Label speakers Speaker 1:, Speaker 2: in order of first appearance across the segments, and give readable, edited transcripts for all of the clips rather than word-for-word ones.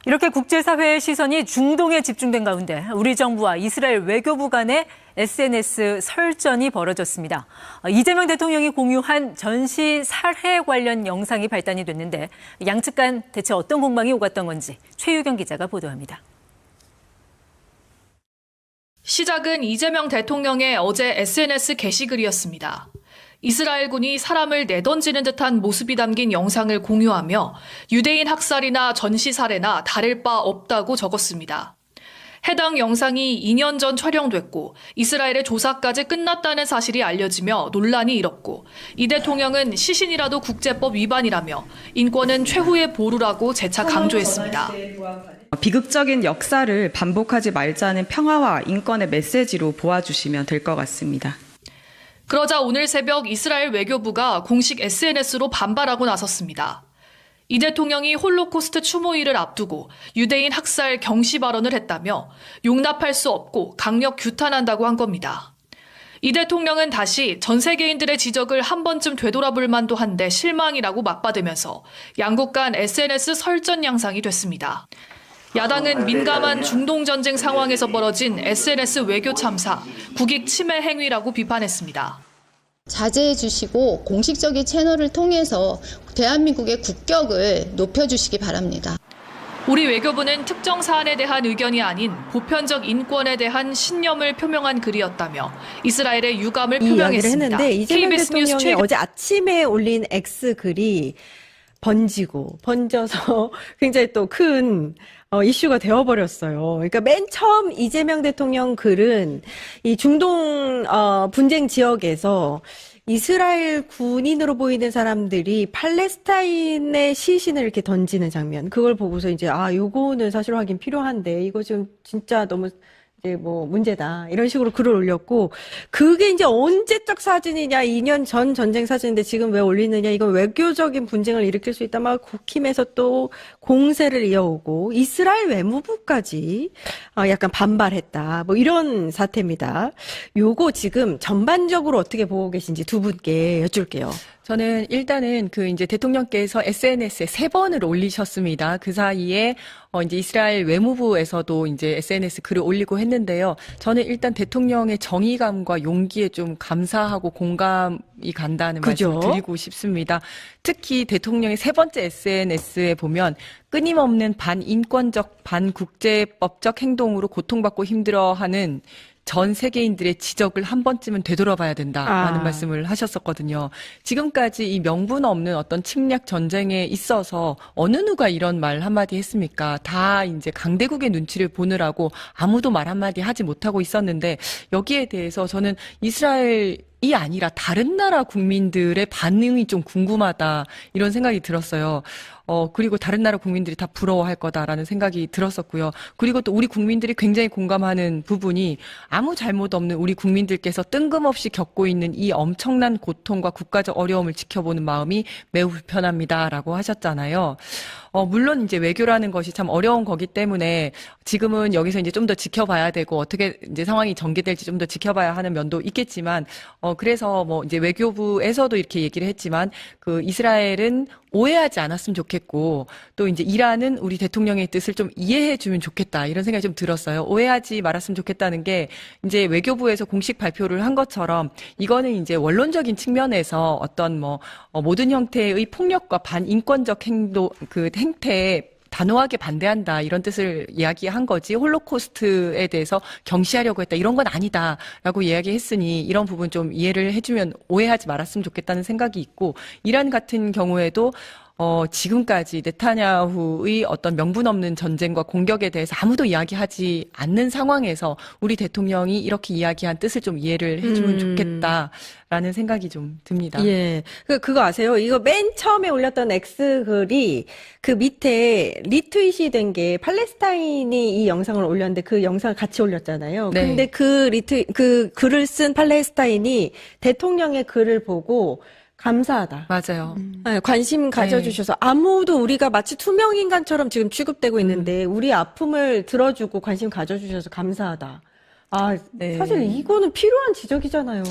Speaker 1: 이렇게 국제사회의 시선이 중동에 집중된 가운데 우리 정부와 이스라엘 외교부 간의 SNS 설전이 벌어졌습니다. 이재명 대통령이 공유한 전시 살해 관련 영상이 발단이 됐는데 양측 간 대체 어떤 공방이 오갔던 건지 최유경 기자가 보도합니다.
Speaker 2: 시작은 이재명 대통령의 어제 SNS 게시글이었습니다. 이스라엘군이 사람을 내던지는 듯한 모습이 담긴 영상을 공유하며 유대인 학살이나 전시 살해나 다를 바 없다고 적었습니다. 해당 영상이 2년 전 촬영됐고 이스라엘의 조사까지 끝났다는 사실이 알려지며 논란이 일었고 이 대통령은 시신이라도 국제법 위반이라며 인권은 최후의 보루라고 재차 강조했습니다.
Speaker 3: 비극적인 역사를 반복하지 말자는 평화와 인권의 메시지로 보아주시면 될 것 같습니다.
Speaker 2: 그러자 오늘 새벽 이스라엘 외교부가 공식 SNS로 반발하고 나섰습니다. 이 대통령이 홀로코스트 추모일을 앞두고 유대인 학살 경시 발언을 했다며 용납할 수 없고 강력 규탄한다고 한 겁니다. 이 대통령은 다시 전 세계인들의 지적을 한 번쯤 되돌아볼 만도 한데 실망이라고 맞받으면서 양국 간 SNS 설전 양상이 됐습니다. 야당은 민감한 중동 전쟁 상황에서 벌어진 SNS 외교 참사, 국익 침해 행위라고 비판했습니다.
Speaker 4: 자제해 주시고 공식적인 채널을 통해서 대한민국의 국격을 높여주시기 바랍니다.
Speaker 2: 우리 외교부는 특정 사안에 대한 의견이 아닌 보편적 인권에 대한 신념을 표명한 글이었다며 이스라엘의 유감을 표명했습니다.
Speaker 5: 했는데 이재명 대통령이 어제 아침에 올린 X 글이 번져서 굉장히 또 큰 이슈가 되어버렸어요. 그러니까 맨 처음 이재명 대통령 글은 이 중동 분쟁 지역에서 이스라엘 군인으로 보이는 사람들이 팔레스타인의 시신을 이렇게 던지는 장면, 그걸 보고서 이제 요거는 사실 확인 필요한데 이거 지금 진짜 너무 이제 뭐 문제다 이런 식으로 글을 올렸고, 그게 이제 언제적 사진이냐, 2년 전 전쟁 사진인데 지금 왜 올리느냐, 이건 외교적인 분쟁을 일으킬 수 있다 막 국힘에서 또 공세를 이어오고 이스라엘 외무부까지 약간 반발했다, 뭐 이런 사태입니다. 요거 지금 전반적으로 어떻게 보고 계신지 두 분께 여쭐게요.
Speaker 6: 저는 일단은 이제 대통령께서 SNS에 3번을 올리셨습니다. 그 사이에 이제 이스라엘 외무부에서도 이제 SNS 글을 올리고 했는데요. 저는 일단 대통령의 정의감과 용기에 좀 감사하고 공감이 간다는 말씀을 드리고 싶습니다. 특히 대통령의 3번째 SNS에 보면 끊임없는 반인권적, 반국제법적 행동으로 고통받고 힘들어하는 전 세계인들의 지적을 한 번쯤은 되돌아봐야 된다라는 말씀을 하셨었거든요. 지금까지 이 명분 없는 어떤 침략 전쟁에 있어서 어느 누가 이런 말 한마디 했습니까? 다 이제 강대국의 눈치를 보느라고 아무도 말 한마디 하지 못하고 있었는데, 여기에 대해서 저는 이스라엘이 아니라 다른 나라 국민들의 반응이 좀 궁금하다, 이런 생각이 들었어요. 그리고 다른 나라 국민들이 다 부러워할 거다라는 생각이 들었었고요. 그리고 또 우리 국민들이 굉장히 공감하는 부분이, 아무 잘못 없는 우리 국민들께서 뜬금없이 겪고 있는 이 엄청난 고통과 국가적 어려움을 지켜보는 마음이 매우 불편합니다라고 하셨잖아요. 물론 이제 외교라는 것이 참 어려운 거기 때문에 지금은 여기서 이제 좀 더 지켜봐야 되고 어떻게 이제 상황이 전개될지 좀 더 지켜봐야 하는 면도 있겠지만, 그래서 뭐 이제 외교부에서도 이렇게 얘기를 했지만, 이스라엘은 오해하지 않았으면 좋겠고, 또 이제 이란은 우리 대통령의 뜻을 좀 이해해주면 좋겠다, 이런 생각이 좀 들었어요. 오해하지 말았으면 좋겠다는 게 이제 외교부에서 공식 발표를 한 것처럼 이거는 이제 원론적인 측면에서 어떤 모든 형태의 폭력과 반인권적 행태에 단호하게 반대한다, 이런 뜻을 이야기한 거지, 홀로코스트에 대해서 경시하려고 했다, 이런 건 아니다라고 이야기했으니 이런 부분 좀 이해를 해주면, 오해하지 말았으면 좋겠다는 생각이 있고, 이란 같은 경우에도 지금까지 네타냐후의 어떤 명분 없는 전쟁과 공격에 대해서 아무도 이야기하지 않는 상황에서 우리 대통령이 이렇게 이야기한 뜻을 좀 이해를 해주면 좋겠다라는 생각이 좀 듭니다.
Speaker 5: 예. 그거 아세요? 이거 맨 처음에 올렸던 X 글이 그 밑에 리트윗이 된 게 팔레스타인이 이 영상을 올렸는데 그 영상을 같이 올렸잖아요.
Speaker 6: 네.
Speaker 5: 근데 그 글을 쓴 팔레스타인이 대통령의 글을 보고 감사하다.
Speaker 6: 맞아요.
Speaker 5: 네, 관심 가져주셔서, 아무도 우리가 마치 투명인간처럼 지금 취급되고 있는데 우리 아픔을 들어주고 관심 가져주셔서 감사하다.
Speaker 7: 네.
Speaker 5: 사실 이거는 필요한 지적이잖아요.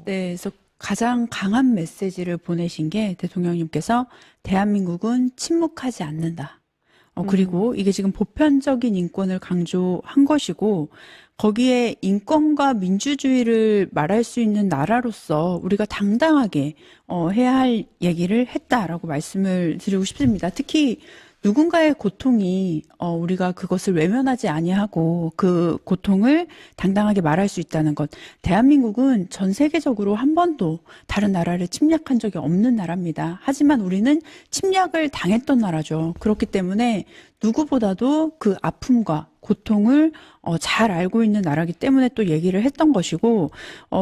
Speaker 7: 네, 그래서 가장 강한 메시지를 보내신 게 대통령님께서 대한민국은 침묵하지 않는다. 그리고 이게 지금 보편적인 인권을 강조한 것이고 거기에 인권과 민주주의를 말할 수 있는 나라로서 우리가 당당하게 해야 할 얘기를 했다라고 말씀을 드리고 싶습니다. 특히 누군가의 고통이 우리가 그것을 외면하지 아니하고 그 고통을 당당하게 말할 수 있다는 것. 대한민국은 전 세계적으로 한 번도 다른 나라를 침략한 적이 없는 나라입니다. 하지만 우리는 침략을 당했던 나라죠. 그렇기 때문에 누구보다도 그 아픔과 고통을 잘 알고 있는 나라기 때문에 또 얘기를 했던 것이고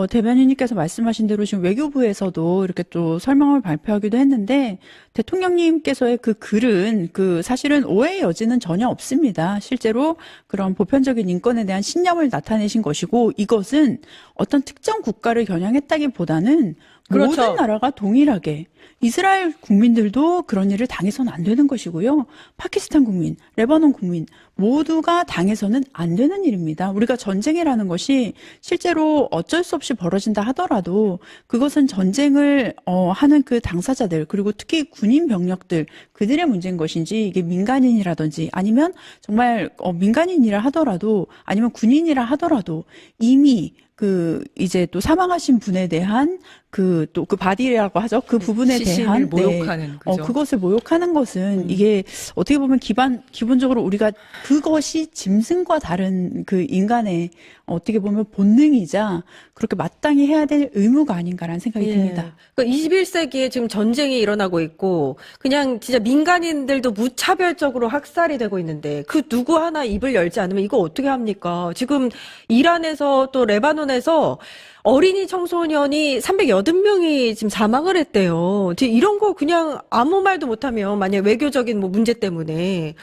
Speaker 7: 대변인님께서 말씀하신 대로 지금 외교부에서도 이렇게 또 설명을 발표하기도 했는데 대통령님께서의 그 글은 사실은 오해의 여지는 전혀 없습니다. 실제로 그런 보편적인 인권에 대한 신념을 나타내신 것이고 이것은 어떤 특정 국가를 겨냥했다기보다는
Speaker 5: 그렇죠.
Speaker 7: 모든 나라가 동일하게 이스라엘 국민들도 그런 일을 당해서는 안 되는 것이고요. 파키스탄 국민, 레바논 국민 모두가 당해서는 안 되는 일입니다. 우리가 전쟁이라는 것이 실제로 어쩔 수 없이 벌어진다 하더라도 그것은 전쟁을 하는 그 당사자들 그리고 특히 군인 병력들 그들의 문제인 것인지 이게 민간인이라든지 아니면 정말 민간인이라 하더라도 아니면 군인이라 하더라도 이미 이제 또 사망하신 분에 대한 또 그 바디라고 하죠. 그 부분에 대한
Speaker 6: 모욕하는 그죠?
Speaker 7: 그것을 모욕하는 것은 이게 어떻게 보면 기본적으로 우리가 그것이 짐승과 다른 그 인간의 어떻게 보면 본능이자 그렇게 마땅히 해야 될 의무가 아닌가라는 생각이 듭니다.
Speaker 5: 그러니까 21세기에 지금 전쟁이 일어나고 있고 그냥 진짜 민간인들도 무차별적으로 학살이 되고 있는데 그 누구 하나 입을 열지 않으면 이거 어떻게 합니까? 지금 이란에서 또 레바논에서 어린이 청소년이 380명이 지금 사망을 했대요. 이런 거 그냥 아무 말도 못하면 만약 외교적인 문제 때문에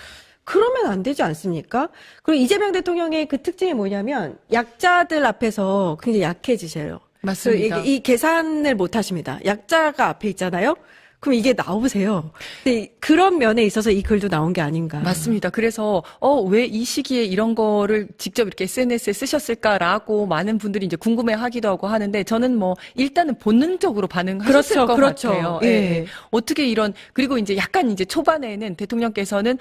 Speaker 5: 그러면 안 되지 않습니까? 그리고 이재명 대통령의 그 특징이 뭐냐면 약자들 앞에서 굉장히 약해지셔요.
Speaker 6: 맞습니다.
Speaker 5: 이 계산을 못 하십니다. 약자가 앞에 있잖아요. 그럼 이게 나오세요. 근데 그런 면에 있어서 이 글도 나온 게 아닌가.
Speaker 6: 맞습니다. 그래서 왜 이 시기에 이런 거를 직접 이렇게 SNS에 쓰셨을까라고 많은 분들이 이제 궁금해하기도 하고 하는데 저는 일단은 본능적으로 반응하셨을 것 같아요. 예. 어떻게 그리고 이제 약간 이제 초반에는 대통령께서는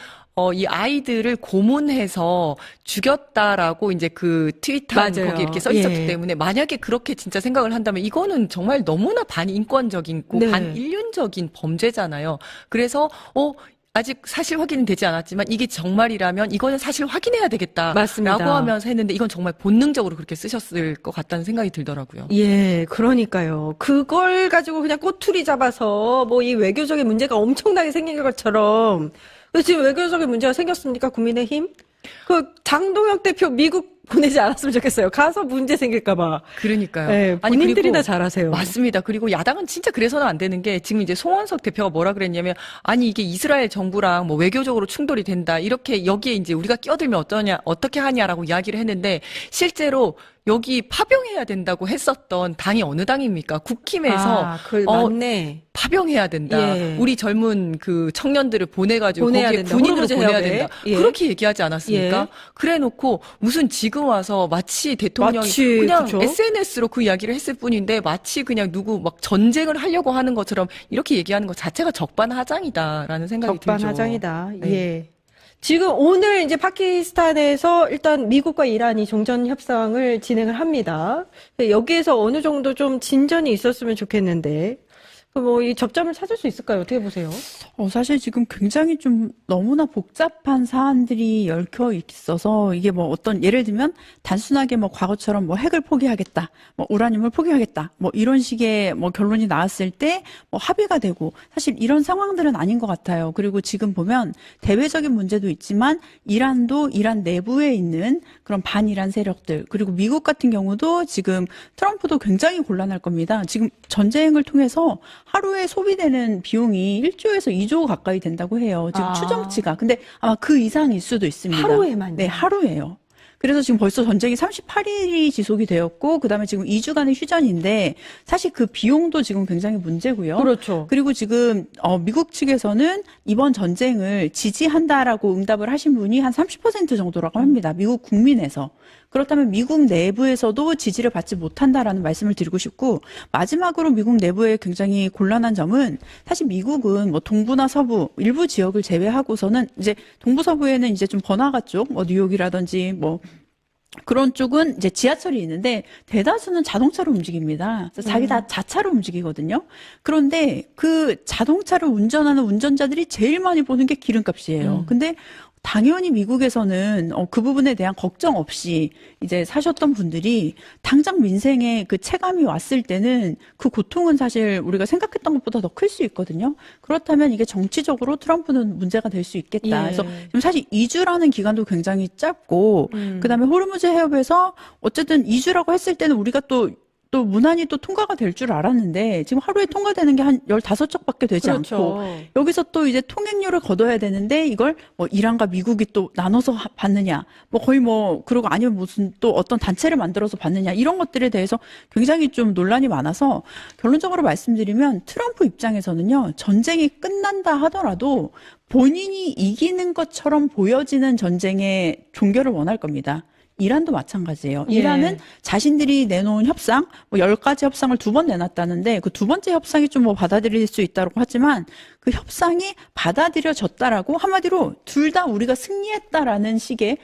Speaker 6: 이 아이들을 고문해서 죽였다라고 이제 그 트윗한
Speaker 5: 맞아요.
Speaker 6: 거기 이렇게 써 있었기
Speaker 5: 예.
Speaker 6: 때문에 만약에 그렇게 진짜 생각을 한다면 이거는 정말 너무나 반인권적이고
Speaker 5: 네.
Speaker 6: 반인륜적인 범죄잖아요. 그래서 아직 사실 확인은 되지 않았지만 이게 정말이라면 이거는 사실 확인해야 되겠다라고
Speaker 5: 맞습니다.
Speaker 6: 하면서 했는데 이건 정말 본능적으로 그렇게 쓰셨을 것 같다는 생각이 들더라고요.
Speaker 5: 예, 그러니까요. 그걸 가지고 그냥 꼬투리 잡아서 이 외교적인 문제가 엄청나게 생긴 것처럼 왜 지금 외교적인 문제가 생겼습니까? 국민의힘? 장동혁 대표 미국 보내지 않았으면 좋겠어요. 가서 문제 생길까봐.
Speaker 6: 그러니까요.
Speaker 5: 네, 본인들이나 잘하세요.
Speaker 6: 맞습니다. 그리고 야당은 진짜 그래서는 안 되는 게 지금 이제 송원석 대표가 뭐라 그랬냐면 아니 이게 이스라엘 정부랑 외교적으로 충돌이 된다. 이렇게 여기에 이제 우리가 끼어들면 어떻게 하냐라고 이야기를 했는데 실제로 여기 파병해야 된다고 했었던 당이 어느 당입니까? 국힘에서
Speaker 5: 맞네.
Speaker 6: 파병해야 된다.
Speaker 5: 예.
Speaker 6: 우리 젊은 그 청년들을 보내가지고
Speaker 5: 보내야
Speaker 6: 거기에
Speaker 5: 된다.
Speaker 6: 군인으로
Speaker 5: 호르무즈
Speaker 6: 보내야
Speaker 5: 해협에.
Speaker 6: 된다.
Speaker 5: 예.
Speaker 6: 그렇게 얘기하지 않았습니까?
Speaker 5: 예.
Speaker 6: 그래놓고 무슨 지금 와서 마치 대통령이 그냥
Speaker 5: 그쵸?
Speaker 6: SNS로 그 이야기를 했을 뿐인데 마치 그냥 누구 전쟁을 하려고 하는 것처럼 이렇게 얘기하는 것 자체가 적반하장이다라는 생각이 들죠.
Speaker 5: 적반하장이다.
Speaker 6: 네.
Speaker 5: 예. 지금 오늘 이제 파키스탄에서 일단 미국과 이란이 종전 협상을 진행을 합니다. 여기에서 어느 정도 좀 진전이 있었으면 좋겠는데, 이 접점을 찾을 수 있을까요? 어떻게 보세요?
Speaker 7: 사실 지금 굉장히 좀 너무나 복잡한 사안들이 얽혀 있어서 이게 예를 들면 단순하게 과거처럼 핵을 포기하겠다, 우라늄을 포기하겠다, 이런 식의 결론이 나왔을 때 합의가 되고 사실 이런 상황들은 아닌 것 같아요. 그리고 지금 보면 대외적인 문제도 있지만 이란도 이란 내부에 있는 그런 반이란 세력들 그리고 미국 같은 경우도 지금 트럼프도 굉장히 곤란할 겁니다. 지금 전쟁을 통해서 하루에 소비되는 비용이 1조에서 2조 가까이 된다고 해요. 지금 추정치가. 근데 아마 그 이상일 수도 있습니다.
Speaker 5: 하루에만요?
Speaker 7: 네, 하루에요. 그래서 지금 벌써 전쟁이 38일이 지속이 되었고 그다음에 지금 2주간의 휴전인데 사실 그 비용도 지금 굉장히 문제고요.
Speaker 5: 그렇죠.
Speaker 7: 그리고 지금 미국 측에서는 이번 전쟁을 지지한다라고 응답을 하신 분이 한 30% 정도라고 합니다. 미국 국민에서. 그렇다면 미국 내부에서도 지지를 받지 못한다라는 말씀을 드리고 싶고, 마지막으로 미국 내부에 굉장히 곤란한 점은 사실 미국은 뭐 동부나 서부 일부 지역을 제외하고서는 이제 동부 서부에는 이제 좀 번화가 쪽, 뭐 뉴욕이라든지 뭐 그런 쪽은 이제 지하철이 있는데 대다수는 자동차로 움직입니다. 그래서 자기 다 자차로 움직이거든요. 그런데 그 자동차를 운전하는 운전자들이 제일 많이 보는 게 기름값이에요. 근데 당연히 미국에서는 그 부분에 대한 걱정 없이 이제 사셨던 분들이 당장 민생에 그 체감이 왔을 때는 그 고통은 사실 우리가 생각했던 것보다 더 클 수 있거든요. 그렇다면 이게 정치적으로 트럼프는 문제가 될 수 있겠다. 그래서 지금 사실 2주라는 기간도 굉장히 짧고 그다음에 호르무즈 해협에서 어쨌든 2주라고 했을 때는 우리가 또 무난히 또 통과가 될 줄 알았는데 지금 하루에 통과되는 게 한 15척밖에 되지
Speaker 5: 그렇죠.
Speaker 7: 않고 여기서 또 이제 통행료를 걷어야 되는데 이걸 뭐 이란과 미국이 또 나눠서 받느냐 뭐 거의 뭐 그리고 아니면 무슨 또 어떤 단체를 만들어서 받느냐 이런 것들에 대해서 굉장히 좀 논란이 많아서 결론적으로 말씀드리면 트럼프 입장에서는요 전쟁이 끝난다 하더라도 본인이 이기는 것처럼 보여지는 전쟁의 종결을 원할 겁니다. 이란도 마찬가지예요. 이란은 자신들이 내놓은 협상, 뭐 10가지 협상을 2번 내놨다는데 그 2번째 협상이 좀 뭐 받아들일 수 있다고 하지만 그 협상이 받아들여졌다라고 한마디로 둘 다 우리가 승리했다라는 식의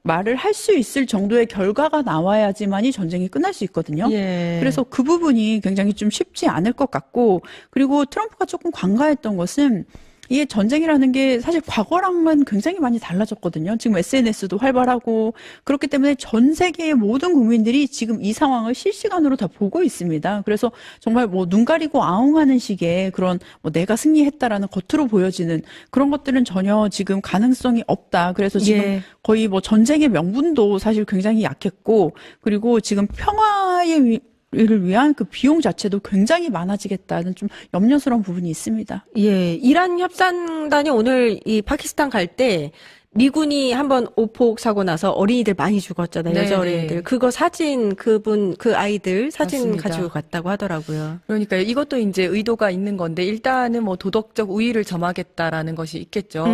Speaker 7: 말을 할 수 있을 정도의 결과가 나와야지만이 전쟁이 끝날 수 있거든요. 그래서 그 부분이 굉장히 좀 쉽지 않을 것 같고 그리고 트럼프가 조금 관가했던 것은 이게 전쟁이라는 게 사실 과거랑은 굉장히 많이 달라졌거든요. 지금 SNS도 활발하고 그렇기 때문에 전 세계의 모든 국민들이 지금 이 상황을 실시간으로 다 보고 있습니다. 그래서 정말 뭐 눈 가리고 아웅하는 식의 그런 뭐 내가 승리했다라는 겉으로 보여지는 그런 것들은 전혀 지금 가능성이 없다. 그래서 지금 거의 뭐 전쟁의 명분도 사실 굉장히 약했고 그리고 지금 평화의 를 위한 그 비용 자체도 굉장히 많아지겠다는 좀 염려스러운 부분이 있습니다.
Speaker 5: 이란 협상단이 오늘 이 파키스탄 갈 때 미군이 한번 오폭 사고 나서 어린이들 많이 죽었잖아요. 여자 어린이들. 그거 사진 그 아이들 사진
Speaker 6: 맞습니다.
Speaker 5: 가지고 갔다고 하더라고요.
Speaker 6: 그러니까 이것도 이제 의도가 있는 건데 일단은 뭐 도덕적 우위를 점하겠다라는 것이 있겠죠.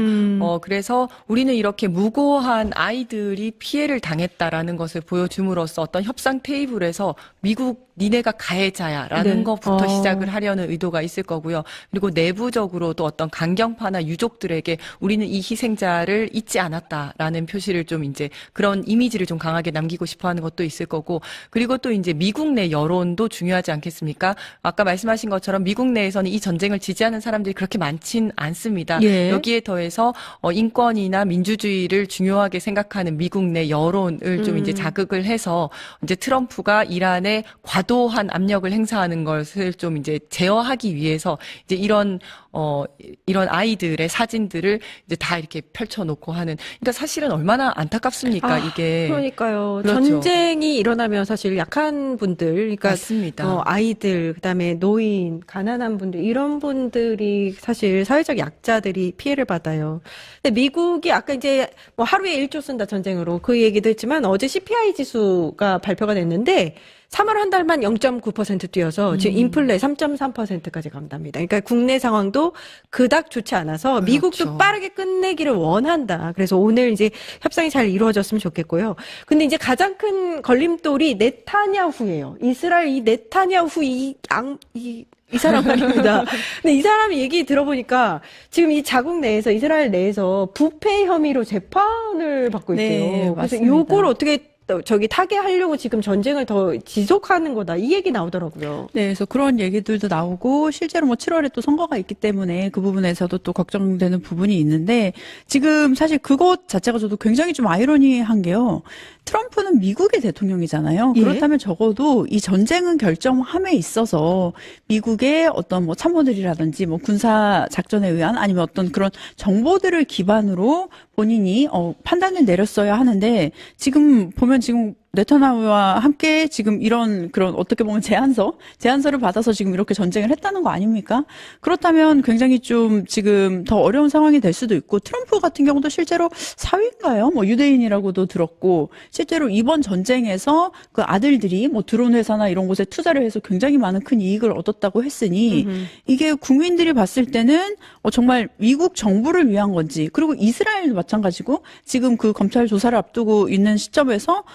Speaker 6: 그래서 우리는 이렇게 무고한 아이들이 피해를 당했다라는 것을 보여줌으로써 어떤 협상 테이블에서 미국 니네가 가해자야라는 것부터 시작을 하려는 의도가 있을 거고요. 그리고 내부적으로도 어떤 강경파나 유족들에게 우리는 이 희생자를 잊지 않았다라는 표시를 좀 이제 그런 이미지를 좀 강하게 남기고 싶어 하는 것도 있을 거고 그리고 또 이제 미국 내 여론도 중요하지 않겠습니까? 아까 말씀하신 것처럼 미국 내에서는 이 전쟁을 지지하는 사람들이 그렇게 많진 않습니다. 여기에 더해서 인권이나 민주주의를 중요하게 생각하는 미국 내 여론을 좀 이제 자극을 해서 이제 트럼프가 이란에 과도한 압력을 행사하는 것을 좀 이제 제어하기 위해서 이제 이런 아이들의 사진들을 이제 다 이렇게 펼쳐놓고 하는. 그러니까 사실은 얼마나 안타깝습니까, 이게.
Speaker 5: 그러니까요.
Speaker 6: 그렇죠.
Speaker 5: 전쟁이 일어나면 사실 약한 분들, 그러니까
Speaker 6: 맞습니다.
Speaker 5: 아이들, 그다음에 노인, 가난한 분들 이런 분들이 사실 사회적 약자들이 피해를 받아요. 근데 미국이 아까 이제 뭐 하루에 1조 쓴다 전쟁으로 그 얘기도 했지만 어제 CPI 지수가 발표가 됐는데 3월 한 달만 0.9% 뛰어서 지금 인플레 3.3%까지 간답니다. 그러니까 국내 상황도 그닥 좋지 않아서
Speaker 6: 그렇죠.
Speaker 5: 미국도 빠르게 끝내기를 원한다. 그래서 오늘 이제 협상이 잘 이루어졌으면 좋겠고요. 근데 이제 가장 큰 걸림돌이 네타냐후예요. 이스라엘 이 네타냐후 이 사람 말입니다. 근데 이 사람이 얘기 들어보니까 지금 이 자국 내에서 이스라엘 내에서 부패 혐의로 재판을 받고 있대요.
Speaker 7: 네,
Speaker 5: 그래서
Speaker 7: 맞습니다.
Speaker 5: 요걸 어떻게 타개하려고 지금 전쟁을 더 지속하는 거다. 이 얘기 나오더라고요.
Speaker 7: 네, 그래서 그런 얘기들도 나오고 실제로 뭐 7월에 또 선거가 있기 때문에 그 부분에서도 또 걱정되는 부분이 있는데 지금 사실 그것 자체가 저도 굉장히 좀 아이러니한 게요. 트럼프는 미국의 대통령이잖아요. 그렇다면 적어도 이 전쟁은 결정함에 있어서 미국의 어떤 뭐 참모들이라든지 뭐 군사 작전에 의한 아니면 어떤 그런 정보들을 기반으로 본인이 판단을 내렸어야 하는데 지금 보면 지금 네타냐후와 함께 지금 이런 그런 어떻게 보면 제안서를 받아서 지금 이렇게 전쟁을 했다는 거 아닙니까? 그렇다면 굉장히 좀 지금 더 어려운 상황이 될 수도 있고 트럼프 같은 경우도 실제로 사위인가요? 뭐 유대인이라고도 들었고 실제로 이번 전쟁에서 그 아들들이 뭐 드론 회사나 이런 곳에 투자를 해서 굉장히 많은 큰 이익을 얻었다고 했으니 이게 국민들이 봤을 때는 정말 미국 정부를 위한 건지 그리고 이스라엘도 마찬가지고 지금 그 검찰 조사를 앞두고 있는 시점에서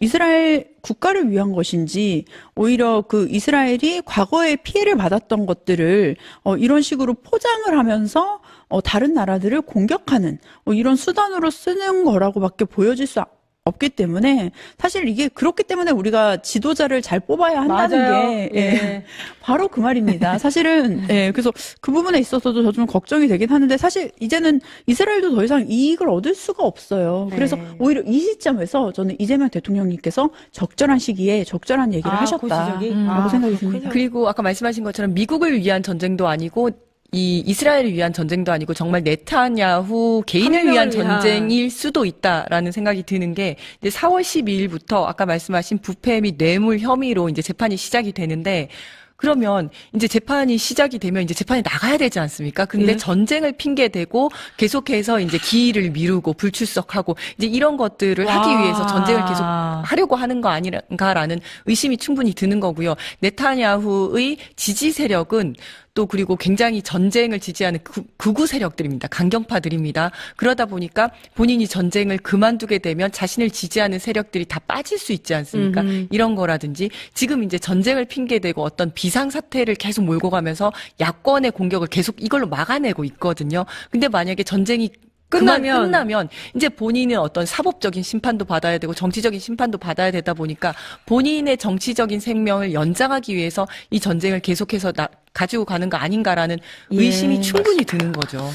Speaker 7: 이스라엘 국가를 위한 것인지 오히려 그 이스라엘이 과거에 피해를 받았던 것들을 이런 식으로 포장을 하면서 다른 나라들을 공격하는 이런 수단으로 쓰는 거라고밖에 보여질 수 없기 때문에 사실 이게 그렇기 때문에 우리가 지도자를 잘 뽑아야 한다는
Speaker 5: 맞아요.
Speaker 7: 게
Speaker 5: 예.
Speaker 7: 바로 그 말입니다. 사실은 그래서 그 부분에 있어서도 저 좀 걱정이 되긴 하는데 사실 이제는 이스라엘도 더 이상 이익을 얻을 수가 없어요. 그래서 오히려 이 시점에서 저는 이재명 대통령님께서 적절한 시기에 적절한 얘기를
Speaker 5: 그 지적이?
Speaker 7: 하셨다라고 생각이 듭니다.
Speaker 6: 그리고 아까 말씀하신 것처럼 미국을 위한 전쟁도 아니고 이 이스라엘을 위한 전쟁도 아니고 정말 네타냐후 개인을 위한 전쟁일 수도 있다라는 생각이 드는 게 이제 4월 12일부터 아까 말씀하신 부패 및 뇌물 혐의로 이제 재판이 시작이 되는데 그러면 이제 재판이 시작이 되면 이제 재판에 나가야 되지 않습니까? 근데 전쟁을 핑계 대고 계속해서 이제 기일을 미루고 불출석하고 이제 이런 것들을 하기 위해서 전쟁을 계속 하려고 하는 거 아닌가라는 의심이 충분히 드는 거고요. 네타냐후의 지지 세력은 또 그리고 굉장히 전쟁을 지지하는 극우 세력들입니다. 강경파들입니다. 그러다 보니까 본인이 전쟁을 그만두게 되면 자신을 지지하는 세력들이 다 빠질 수 있지 않습니까? 이런 거라든지 지금 이제 전쟁을 핑계대고 어떤 비상사태를 계속 몰고 가면서 야권의 공격을 계속 이걸로 막아내고 있거든요. 근데 만약에 전쟁이 끝나면 이제 본인은 어떤 사법적인 심판도 받아야 되고 정치적인 심판도 받아야 되다 보니까 본인의 정치적인 생명을 연장하기 위해서 이 전쟁을 계속해서 가지고 가는 거 아닌가라는 의심이 충분히 드는 거죠.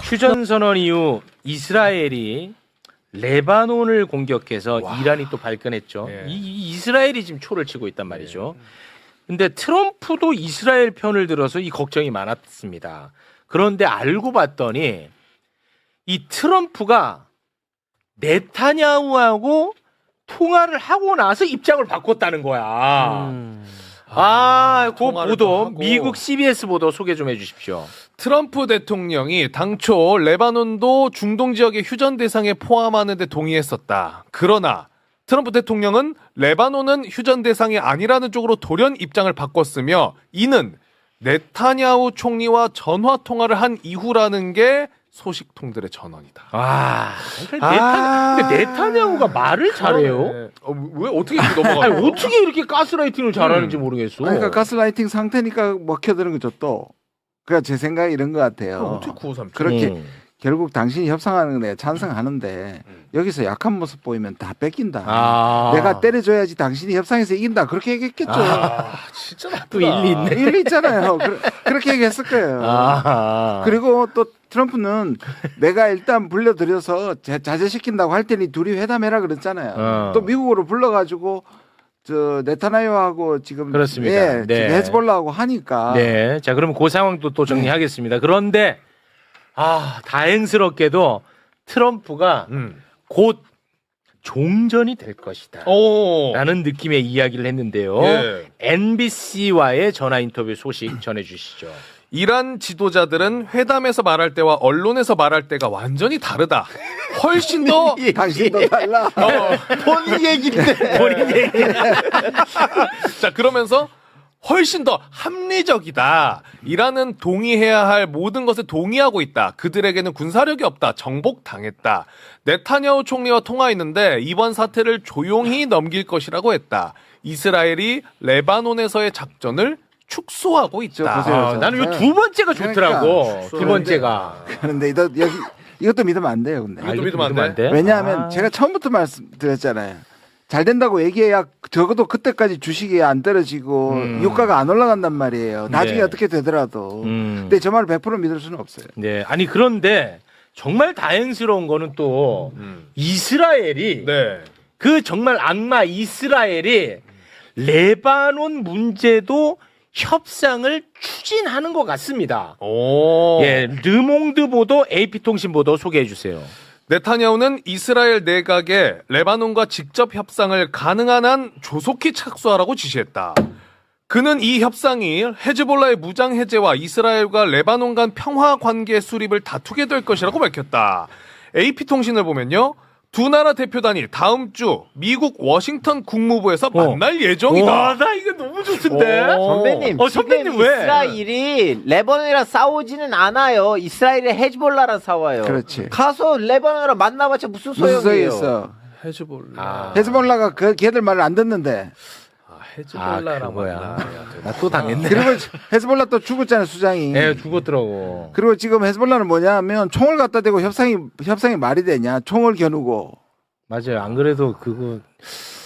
Speaker 8: 휴전선언 이후 이스라엘이 레바논을 공격해서 이란이 또 발끈했죠. 이스라엘이 지금 초를 치고 있단 말이죠. 근데 트럼프도 이스라엘 편을 들어서 이 걱정이 많았습니다. 그런데 알고 봤더니 이 트럼프가 네타냐후하고 통화를 하고 나서 입장을 바꿨다는 거야. 그 보도 미국 CBS 보도 소개 좀 해주십시오.
Speaker 9: 트럼프 대통령이 당초 레바논도 중동 지역의 휴전 대상에 포함하는 데 동의했었다. 그러나 트럼프 대통령은 레바논은 휴전 대상이 아니라는 쪽으로 돌연 입장을 바꿨으며 이는 네타냐후 총리와 전화 통화를 한 이후라는 게 소식통들의 전언이다.
Speaker 8: 근데 네타냐후가 말을 잘해요.
Speaker 9: 왜 어떻게 이렇게 넘어가요?
Speaker 8: 아니, 어떻게 이렇게 가스라이팅을 잘하는지 모르겠어.
Speaker 10: 그러니까 가스라이팅 상태니까 먹혀드는 거죠 또. 그러니까 제 생각이 이런 것 같아요.
Speaker 9: 어떻게 9537?
Speaker 10: 그렇게 결국 당신이 협상하는 데 찬성하는데 여기서 약한 모습 보이면 다 뺏긴다. 내가 때려줘야지 당신이 협상에서 이긴다. 그렇게 얘기했겠죠.
Speaker 9: 진짜 나쁘다.
Speaker 8: 또 일리 있네.
Speaker 10: 일리 있잖아요. 그렇게 얘기했을 거예요. 그리고 또 트럼프는 내가 일단 불러들여서 자제시킨다고 할 테니 둘이 회담해라 그랬잖아요. 또 미국으로 불러가지고 저 네타냐후하고 지금
Speaker 8: 그렇습니다. 네.
Speaker 10: 지금 헤즈볼라하고 하니까.
Speaker 8: 네. 자, 그러면 그 상황도 또 정리하겠습니다. 그런데 다행스럽게도 트럼프가 곧 종전이 될 것이다 라는 느낌의 이야기를 했는데요. NBC와의 전화 인터뷰 소식 전해주시죠.
Speaker 9: 이란 지도자들은 회담에서 말할 때와 언론에서 말할 때가 완전히 다르다. 훨씬 더
Speaker 10: 당신도 달라.
Speaker 8: 본인 얘기인데.
Speaker 9: 자, 그러면서 훨씬 더 합리적이다. 이란은 동의해야 할 모든 것에 동의하고 있다. 그들에게는 군사력이 없다. 정복당했다. 네타냐후 총리와 통화했는데 이번 사태를 조용히 넘길 것이라고 했다. 이스라엘이 레바논에서의 작전을 축소하고 있다.
Speaker 10: 보세요,
Speaker 8: 나는 이 두 번째가 좋더라고. 두 번째가.
Speaker 10: 그런데 이것도 믿으면 안 돼요. 근데.
Speaker 9: 이것도 믿으면 안 돼?
Speaker 10: 왜냐하면 제가 처음부터 말씀드렸잖아요. 잘 된다고 얘기해야 적어도 그때까지 주식이 안 떨어지고 유가가 안 올라간단 말이에요. 나중에 어떻게 되더라도. 근데 저 말을 100% 믿을 수는 없어요.
Speaker 8: 네. 아니 그런데 정말 다행스러운 거는 또 이스라엘이 그 정말 악마 이스라엘이 레바논 문제도 협상을 추진하는 것 같습니다. 르몽드 보도, AP통신 보도 소개해 주세요.
Speaker 9: 네타냐후는 이스라엘 내각에 레바논과 직접 협상을 가능한 한 조속히 착수하라고 지시했다. 그는 이 협상이 헤즈볼라의 무장 해제와 이스라엘과 레바논 간 평화 관계 수립을 다투게 될 것이라고 밝혔다. AP통신을 보면요. 두 나라 대표단이 다음 주 미국 워싱턴 국무부에서 만날 예정이다.
Speaker 8: 와, 나 이거 너무 좋던데.
Speaker 11: 선배님,
Speaker 8: 선배님
Speaker 11: 지금
Speaker 8: 왜?
Speaker 11: 이스라엘이 레바논이랑 싸우지는 않아요. 이스라엘이 헤즈볼라랑 싸워요.
Speaker 10: 그렇지.
Speaker 11: 가서 레바논이랑 만나봤자 무슨
Speaker 10: 무슨 소용이
Speaker 11: 소용이에요?
Speaker 10: 있어?
Speaker 9: 헤즈볼라.
Speaker 10: 헤즈볼라가 걔들 말을 안 듣는데.
Speaker 9: 헤즈볼라랑
Speaker 8: 뭐야? 나 또 당했네.
Speaker 10: 그리고 헤즈볼라 또 죽었잖아요, 수장이.
Speaker 8: 네, 죽었더라고.
Speaker 10: 그리고 지금 헤즈볼라는 뭐냐면 총을 갖다 대고 협상이 말이 되냐? 총을 겨누고.
Speaker 8: 맞아요. 안 그래도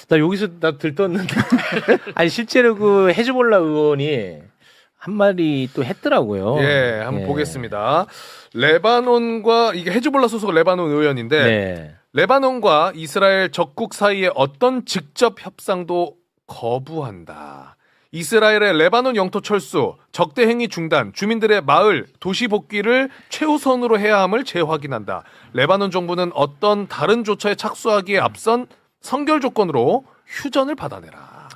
Speaker 8: 나 여기서 나 들떴는데. 아니 실제로 그 헤즈볼라 의원이 한 말이 또 했더라고요.
Speaker 9: 예, 한번 보겠습니다. 레바논과 이게 헤즈볼라 소속 레바논 의원인데
Speaker 8: 네.
Speaker 9: 레바논과 이스라엘 적국 사이에 어떤 직접 협상도 거부한다. 이스라엘의 레바논 영토 철수, 적대 행위 중단, 주민들의 마을, 도시 복귀를 최우선으로 해야 함을 재확인한다. 레바논 정부는 어떤 다른 조처에 착수하기에 앞선 선결 조건으로 휴전을 받아내라.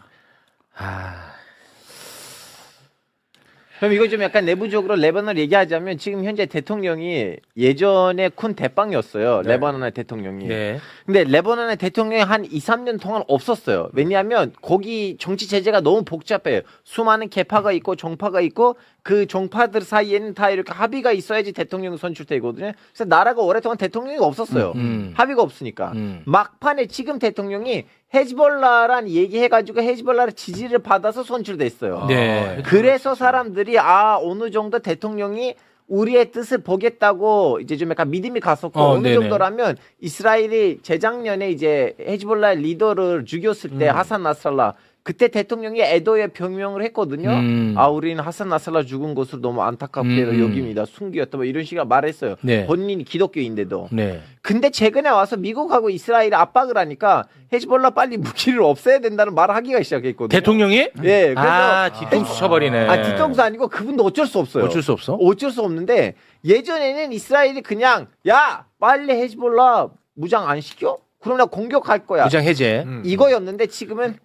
Speaker 11: 그럼 이거 좀 약간 내부적으로 레바논 얘기하자면 지금 현재 대통령이 예전에 군 대빵이었어요.
Speaker 9: 네.
Speaker 11: 레바논의 대통령이.
Speaker 8: 네.
Speaker 11: 근데 레바논의 대통령이 한 2, 3년 동안 없었어요. 왜냐하면 거기 정치 체제가 너무 복잡해요. 수많은 계파가 있고 정파가 있고 그 정파들 사이에는 다 이렇게 합의가 있어야지 대통령이 선출되거든요. 그래서 나라가 오랫동안 대통령이 없었어요. 합의가 없으니까. 막판에 지금 대통령이 헤즈볼라란 얘기해가지고 헤즈볼라의 지지를 받아서 선출됐어요.
Speaker 8: 네.
Speaker 11: 그래서 사람들이 어느 정도 대통령이 우리의 뜻을 보겠다고 이제 좀 약간 믿음이 갔었고 어느
Speaker 8: 네네.
Speaker 11: 정도라면 이스라엘이 재작년에 이제 헤즈볼라의 리더를 죽였을 때 하산 나스랄라 그때 대통령이 애도의 병명을 했거든요. 우리는 하산 나스랄라 죽은 것으로 너무 안타깝게 여깁니다. 순교였다 뭐 이런 식으로 말했어요.
Speaker 8: 네.
Speaker 11: 본인이 기독교인데도.
Speaker 8: 네.
Speaker 11: 근데 최근에 와서 미국하고 이스라엘이 압박을 하니까 헤즈볼라 빨리 무기를 없애야 된다는 말을 하기가 시작했거든요.
Speaker 8: 대통령이?
Speaker 11: 예, 그래서
Speaker 8: 뒤통수 쳐버리네.
Speaker 11: 뒤통수 아니고 그분도 어쩔 수 없어요.
Speaker 8: 어쩔 수 없어?
Speaker 11: 어쩔 수 없는데 예전에는 이스라엘이 그냥 야 빨리 헤즈볼라 무장 안 시켜? 그럼 나 공격할 거야.
Speaker 8: 무장 해제.
Speaker 11: 이거였는데 지금은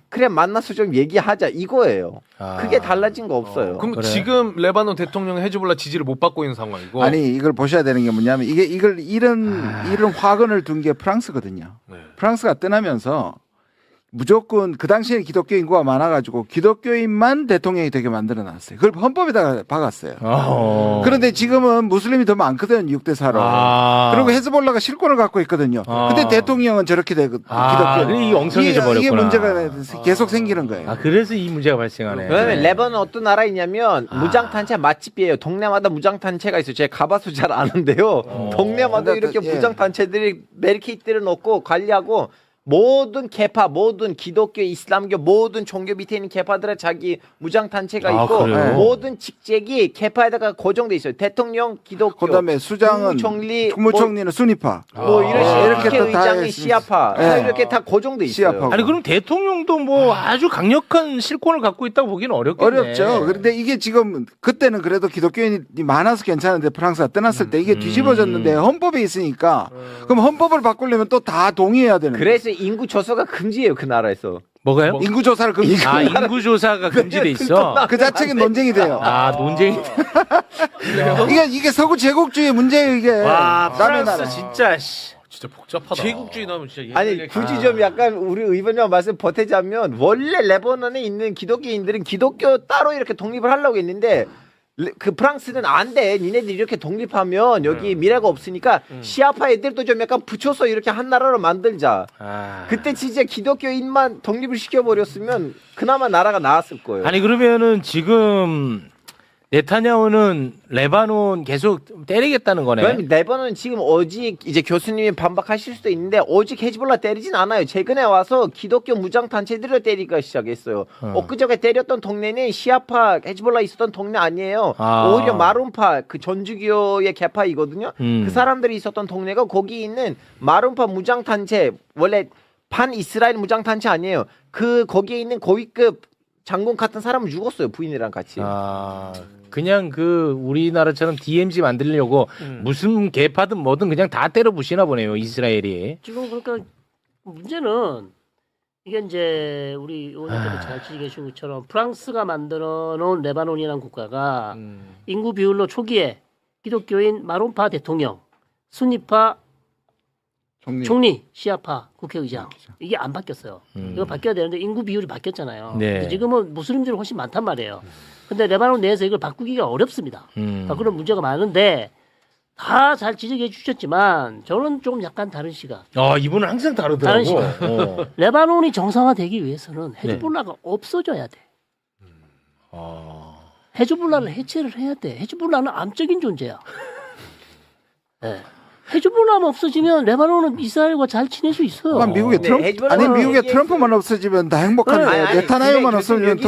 Speaker 11: 그래 만나서 좀 얘기하자 이거예요. 그게 달라진 거 없어요.
Speaker 9: 그럼
Speaker 8: 그래.
Speaker 9: 지금 레바논 대통령은 헤즈볼라 지지를 못 받고 있는 상황이고.
Speaker 10: 아니 이걸 보셔야 되는 게 뭐냐면 이런 화근을 둔 게 프랑스거든요.
Speaker 9: 네.
Speaker 10: 프랑스가 떠나면서 무조건 그 당시에 기독교 인구가 많아가지고 기독교인만 대통령이 되게 만들어놨어요. 그걸 헌법에다가 박았어요. 그런데 지금은 무슬림이 더 많거든 6대 4로. 그리고 헤즈볼라가 실권을 갖고 있거든요. 근데 대통령은 저렇게 되고 기독교.
Speaker 8: 이게 엉성해져 버렸구나.
Speaker 10: 이게 문제가 계속 생기는 거예요.
Speaker 8: 그래서 이 문제가 발생하네.
Speaker 11: 왜냐면 레바논 어떤 나라이냐면 무장단체 맛집이에요. 동네마다 무장단체가 있어요. 제가 가봐서 잘 아는데요. 동네마다 이렇게
Speaker 10: 예.
Speaker 11: 무장단체들이 베리케이트를 놓고 관리하고 모든 계파, 모든 기독교, 이슬람교, 모든 종교 밑에 있는 계파들의 자기 무장단체가 있고
Speaker 8: 그래요?
Speaker 11: 모든 직책이 계파에다가 고정돼 있어요. 대통령, 기독교,
Speaker 10: 그다음에 수장은 국무총리는 수니파.
Speaker 11: 뭐 이런 식으로
Speaker 10: 이렇게
Speaker 11: 국회
Speaker 10: 또 다
Speaker 11: 의장이 시아파 다
Speaker 10: 네.
Speaker 11: 이렇게 다 고정돼 있어요.
Speaker 10: 시아파고.
Speaker 8: 아니 그럼 대통령도 뭐 아주 강력한 실권을 갖고 있다고 보기는 어렵겠네.
Speaker 10: 어렵죠. 그런데 이게 지금 그때는 그래도 기독교인이 많아서 괜찮은데 프랑스가 떠났을 때 이게 뒤집어졌는데 헌법에 있으니까 그럼 헌법을 바꾸려면 또 다 동의해야 되는 거예요.
Speaker 11: 그래서 인구 조사가 금지예요 그 나라에서.
Speaker 8: 뭐가요?
Speaker 10: 인구 조사를 금지.
Speaker 8: 인구 조사가 금지돼 있어.
Speaker 10: 그 자체가 논쟁이 돼요.
Speaker 8: 논쟁이.
Speaker 10: 이게 서구 제국주의 문제예요 이게.
Speaker 8: 와,
Speaker 10: 남의
Speaker 8: 프랑스
Speaker 10: 나라.
Speaker 8: 진짜
Speaker 9: 진짜 복잡하다.
Speaker 8: 제국주의 나면 진짜
Speaker 11: 아니 굳이 좀 약간 우리 의원님 말씀 보태자면 원래 레바논에 있는 기독교인들은 기독교 따로 이렇게 독립을 하려고 했는데 그 프랑스는 안 돼. 니네들이 이렇게 독립하면 여기 미래가 없으니까 시아파 애들도 좀 약간 붙여서 이렇게 한 나라로 만들자. 그때 진짜 기독교인만 독립을 시켜버렸으면 그나마 나라가 나았을 거예요.
Speaker 8: 아니 그러면은 지금 네타냐후는 레바논 계속 때리겠다는 거네.
Speaker 11: 그럼 레바논은 지금 오직 이제 교수님이 반박하실 수도 있는데 오직 헤즈볼라 때리진 않아요. 최근에 와서 기독교 무장 단체들을 때리기 시작했어요. 엊그저께 때렸던 동네는 시아파 헤즈볼라 있었던 동네 아니에요. 오히려 마룬파 그 전주교의 계파이거든요. 그 사람들이 있었던 동네가 거기 있는 마룬파 무장 단체 원래 반 이스라엘 무장 단체 아니에요. 그 거기에 있는 고위급 장군 같은 사람은 죽었어요. 부인이랑 같이.
Speaker 8: 아, 그냥 그 우리나라처럼 DMZ 만들려고 무슨 개파든 뭐든 그냥 다 때려 부시나 보네요. 이스라엘이.
Speaker 12: 지금 그러니까 문제는 이게 이제 우리 의원님께서 잘 지적해 주신 것처럼 프랑스가 만들어 놓은 레바논이라는 국가가 인구 비율로 초기에 기독교인 마론파 대통령, 순니파 총리, 시아파 국회의장 이게 안 바뀌었어요. 이거 바뀌어야 되는데 인구 비율이 바뀌었잖아요.
Speaker 8: 네.
Speaker 12: 지금은 무슬림들이 훨씬 많단 말이에요. 근데 레바논 내에서 이걸 바꾸기가 어렵습니다. 그런 문제가 많은데 다 잘 지적해 주셨지만 저는 좀 약간 다른 시각.
Speaker 8: 이분은 항상 다르더라고.
Speaker 12: 다른 시각. 레바논이 정상화되기 위해서는 헤즈볼라가 없어져야 돼. 헤즈볼라를 해체를 해야 돼. 헤즈볼라는 암적인 존재야. 네. 헤즈볼라만 없어지면 레바논은 이스라엘과 잘 지낼 수 있어요.
Speaker 10: 미국의 미국의 트럼프만 없어지면 다 행복한데 네타냐후만 없어지면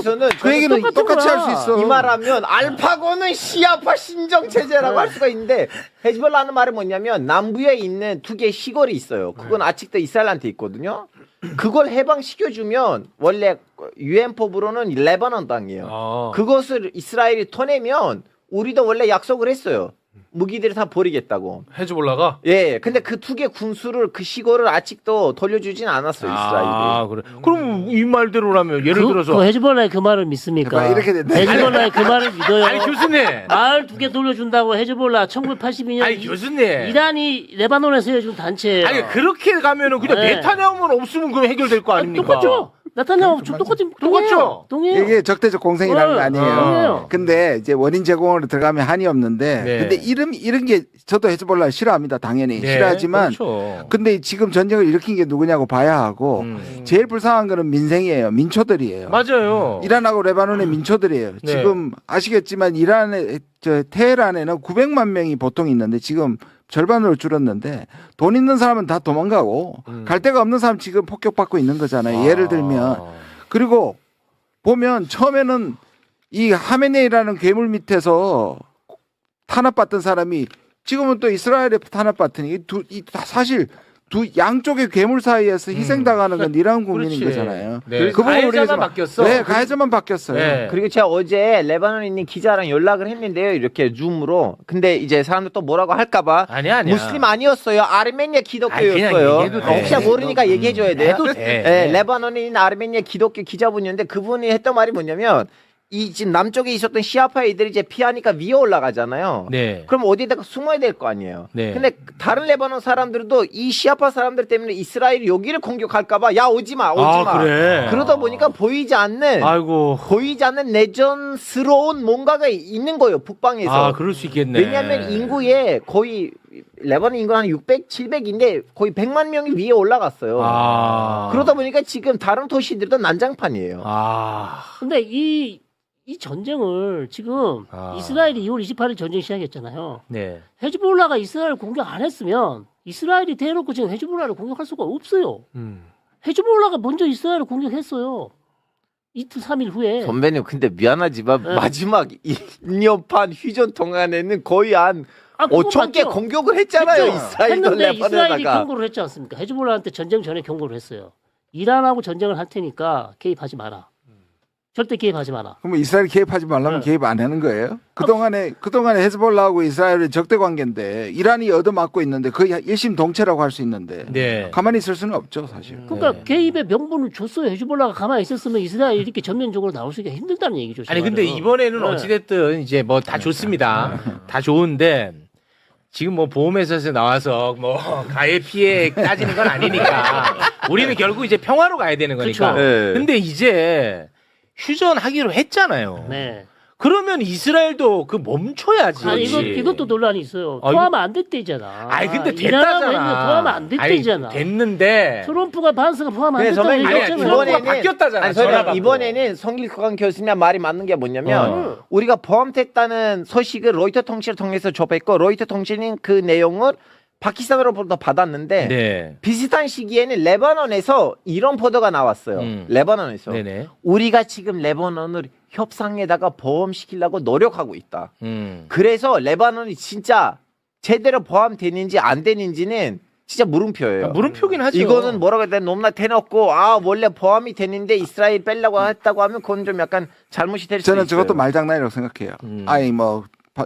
Speaker 10: 그 얘기는 똑같이 할 수 있어.
Speaker 11: 이 말하면 알파고는 시아파 신정 체제라고 할 수가 있는데 헤즈볼라는 말은 뭐냐면 남부에 있는 두 개의 시골이 있어요. 그건 아직도 이스라엘한테 있거든요. 그걸 해방시켜주면 원래 유엔법으로는 레바논 땅이에요. 그것을 이스라엘이 터내면 우리도 원래 약속을 했어요. 무기들을 다 버리겠다고.
Speaker 9: 헤즈볼라가?
Speaker 11: 예. 근데 그 두 개 군수를 그 시골을 아직도 돌려주진 않았어요. 이스라엘이.
Speaker 8: 그래. 그럼 이 말대로라면 예를 들어서
Speaker 12: 그 헤즈볼라의 그 말을 믿습니까?
Speaker 10: 이렇게 된다.
Speaker 12: 헤즈볼라의 그 말을 믿어요.
Speaker 8: 아니 교수님.
Speaker 12: 말 두 개 돌려준다고 헤즈볼라 1982년
Speaker 8: 아니 교수님.
Speaker 12: 이란이 레바논에서 해준 단체예요.
Speaker 8: 아니 그렇게 가면은 그냥 네타냐후만 없으면 그럼 해결될 거 아닙니까?
Speaker 12: 똑같죠. 네타냐후 똑같죠. 동의해요.
Speaker 10: 이게 적대적 공생이라는 거 아니에요.
Speaker 12: 동의해요.
Speaker 10: 근데 이제 원인 제공으로 들어가면 한이 없는데
Speaker 8: 네.
Speaker 10: 근데 이런 게 저도 헤즈볼라 싫어합니다. 당연히
Speaker 8: 네,
Speaker 10: 싫어하지만
Speaker 8: 그렇죠.
Speaker 10: 근데 지금 전쟁을 일으킨 게 누구냐고 봐야 하고 제일 불쌍한 거는 민생이에요. 민초들이에요.
Speaker 8: 맞아요.
Speaker 10: 이란하고 레바논의 민초들이에요.
Speaker 8: 네.
Speaker 10: 지금 아시겠지만 테헤란에는 900만 명이 보통 있는데 지금 절반으로 줄었는데 돈 있는 사람은 다 도망가고 갈 데가 없는 사람 지금 폭격받고 있는 거잖아요. 예를 들면 그리고 보면 처음에는 이 하메네이라는 괴물 밑에서 탄압받던 사람이 지금은 또 이스라엘에 탄압받으니 사실 두 양쪽의 괴물 사이에서 희생당하는 건 이란 국민인
Speaker 8: 그렇지.
Speaker 10: 거잖아요.
Speaker 8: 네.
Speaker 10: 그 부분을
Speaker 8: 가해자만 바뀌었어.
Speaker 10: 네, 가해자만 바뀌었어요.
Speaker 8: 네.
Speaker 11: 그리고 제가 어제 레바논에 있는 기자랑 연락을 했는데요. 이렇게 줌으로. 근데 이제 사람들 또 뭐라고 할까봐.
Speaker 8: 아니야.
Speaker 11: 무슬림 아니었어요. 아르메니아
Speaker 8: 그냥
Speaker 11: 기독교였어요.
Speaker 8: 얘기해도 돼.
Speaker 11: 혹시 모르니까 얘기해줘야 돼요.
Speaker 8: 해도 돼.
Speaker 11: 네, 레바논에 있는 아르메니아 기독교 기자분이었는데 그분이 했던 말이 뭐냐면 이 지금 남쪽에 있었던 시아파 애들이 이제 피하니까 위에 올라가잖아요.
Speaker 8: 네.
Speaker 11: 그럼 어디다가 숨어야 될 거 아니에요.
Speaker 8: 네.
Speaker 11: 근데 다른 레바논 사람들도 이 시아파 사람들 때문에 이스라엘이 여기를 공격할까봐 야 오지 마.
Speaker 8: 그래.
Speaker 11: 그러다 보니까 보이지 않는 내전스러운 뭔가가 있는 거예요. 북방에서.
Speaker 8: 그럴 수 있겠네.
Speaker 11: 왜냐하면 인구에 거의 레바논 인구 한 600, 700인데 거의 100만 명이 위에 올라갔어요. 그러다 보니까 지금 다른 도시들도 난장판이에요.
Speaker 12: 근데 이 전쟁을 지금 이스라엘이 2월 28일 전쟁 시작했잖아요.
Speaker 8: 네.
Speaker 12: 헤즈볼라가 이스라엘 공격 안 했으면 이스라엘이 대놓고 지금 헤즈볼라를 공격할 수가 없어요. 헤즈볼라가 먼저 이스라엘을 공격했어요. 이틀 3일 후에.
Speaker 11: 선배님 근데 미안하지만 마지막 1년 휴전 동안에는 거의 한 5,000개 공격을 했잖아요.
Speaker 12: 했는데 이스라엘이 경고를 했지 않습니까? 헤즈볼라한테 전쟁 전에 경고를 했어요. 이란하고 전쟁을 할 테니까 개입하지 마라. 절대 개입하지 마라.
Speaker 10: 그럼 이스라엘 개입하지 말라면 개입 안 하는 거예요? 그동안에 헤즈볼라하고 이스라엘의 적대 관계인데 이란이 얻어맞고 있는데 거의 일심동체라고 할 수 있는데 가만히 있을 수는 없죠 사실.
Speaker 12: 그러니까 개입의 명분을 줬어요. 헤즈볼라가 가만히 있었으면 이스라엘이 이렇게 전면적으로 나올 수 있게 힘들다는 얘기죠.
Speaker 8: 아니 근데 이번에는 어찌됐든 이제 뭐 다 좋습니다. 다 좋은데 지금 뭐 보험회사에서 나와서 뭐 가해 피해 따지는 건 아니니까 우리는 결국 이제 평화로 가야 되는 거니까.
Speaker 11: 그렇죠.
Speaker 8: 근데 이제 휴전하기로 했잖아요.
Speaker 12: 네.
Speaker 8: 그러면 이스라엘도 그 멈춰야지.
Speaker 12: 아니 이것도 논란이 있어요. 포함 안 됐대잖아.
Speaker 8: 아니 근데 됐다잖아.
Speaker 12: 포함 안 됐대잖아.
Speaker 8: 됐는데
Speaker 12: 트럼프가 반스가 포함 안 됐다고 얘기했잖아요.
Speaker 8: 바뀌었다잖아.
Speaker 11: 이번에는 성길관 교수님 말이 맞는 게 뭐냐면 우리가 포함됐다는 소식을 로이터 통신을 통해서 접했고 로이터 통신은 그 내용을 파키스탄으로부터 받았는데 비슷한 시기에는 레바논에서 이런 보도가 나왔어요. 레바논에서 우리가 지금 레바논을 협상에다가 포함시키려고 노력하고 있다. 그래서 레바논이 진짜 제대로 포함되는지 안 되는지는 진짜 물음표예요.
Speaker 8: 물음표긴 하죠.
Speaker 11: 이거는 뭐라고 해야 돼? 너무나 대놓고 원래 포함이 됐는데 이스라엘 빼려고 했다고 하면 그건 좀 약간 잘못이 될 수도 있어요.
Speaker 10: 저는 저것도 말장난이라고 생각해요. 아니 뭐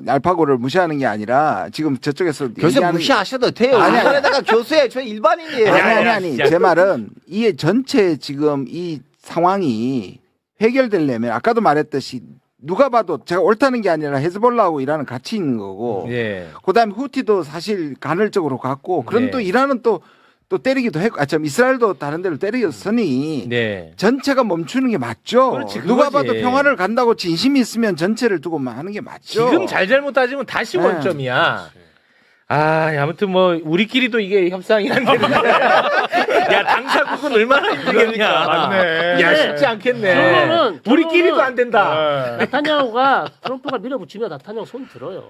Speaker 10: 알파고를 무시하는 게 아니라 지금 저쪽에서
Speaker 11: 교수 무시하셔도 돼요. 이번에다가 교수예요. 저 일반인이에요.
Speaker 10: 아니. 제 말은 이 전체 지금 이 상황이 해결되려면 아까도 말했듯이 누가 봐도 제가 옳다는 게 아니라 헤즈볼라하고 이란은 같이 있는 거고 그다음에 후티도 사실 간헐적으로 갔고 그럼 또 이란은 또 때리기도 했고 이스라엘도 다른 데로 때리겠으니 전체가 멈추는 게 맞죠.
Speaker 8: 그렇지,
Speaker 10: 누가 봐도 평화를 간다고 진심이 있으면 전체를 두고만 하는 게 맞죠.
Speaker 8: 지금 잘못 따지면 다시 원점이야. 아무튼 뭐 우리끼리도 이게 협상이 안 되는데 야 당사국은 얼마나 힘들겠냐.
Speaker 9: 맞네.
Speaker 8: 야 쉽지 않겠네. 우리끼리도 안 된다.
Speaker 12: 나타냐후가 트럼프가 밀어붙이면 나타냐후 손 들어요.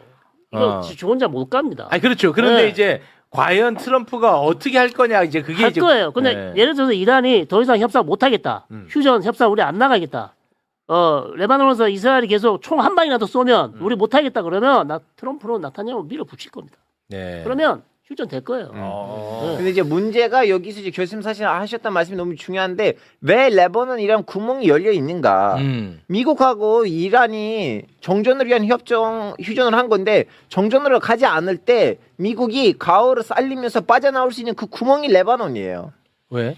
Speaker 12: 이거 저 혼자 못 갑니다.
Speaker 8: 그렇죠. 그런데 이제 과연 트럼프가 어떻게 할 거냐 이제 그게
Speaker 12: 할
Speaker 8: 이제
Speaker 12: 거예요. 근데 예를 들어서 이란이 더 이상 협상 못 하겠다. 휴전 협상 우리 안 나가겠다. 레바논에서 이스라엘이 계속 총 한 방이라도 쏘면 우리 못 하겠다 그러면 트럼프는 나타냐후 밀어붙일 겁니다. 그러면 휴전 될 거예요.
Speaker 11: 근데 이제 문제가 여기서 이제 교수님 사실 하셨던 말씀이 너무 중요한데 왜 레바논 이란 구멍이 열려 있는가? 미국하고 이란이 정전을 위한 휴전을 한 건데 정전으로 가지 않을 때 미국이 가오를 살리면서 빠져나올 수 있는 그 구멍이 레바논이에요.
Speaker 8: 왜?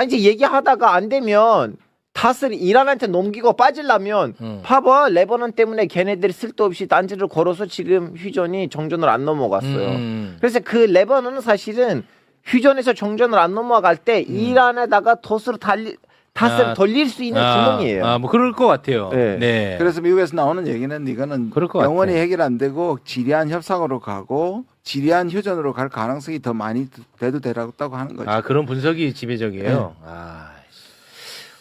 Speaker 11: 이제 얘기하다가 안 되면 탓을 이란한테 넘기고 빠지려면 봐봐 레바논 때문에 걔네들이 쓸데없이 딴지를 걸어서 지금 휴전이 정전으로 안 넘어갔어요. 그래서 그 레바논은 사실은 휴전에서 정전을 안 넘어갈 때 이란에다가 탓을 돌릴 수 있는 구멍이에요.
Speaker 8: 뭐 그럴 것 같아요. 네.
Speaker 10: 그래서 미국에서 나오는 얘기는 이거는 영원히 해결 안 되고 지리한 협상으로 가고 지리한 휴전으로 갈 가능성이 더 많이 돼도 되라고 하는 거죠.
Speaker 8: 그런 분석이 지배적이에요.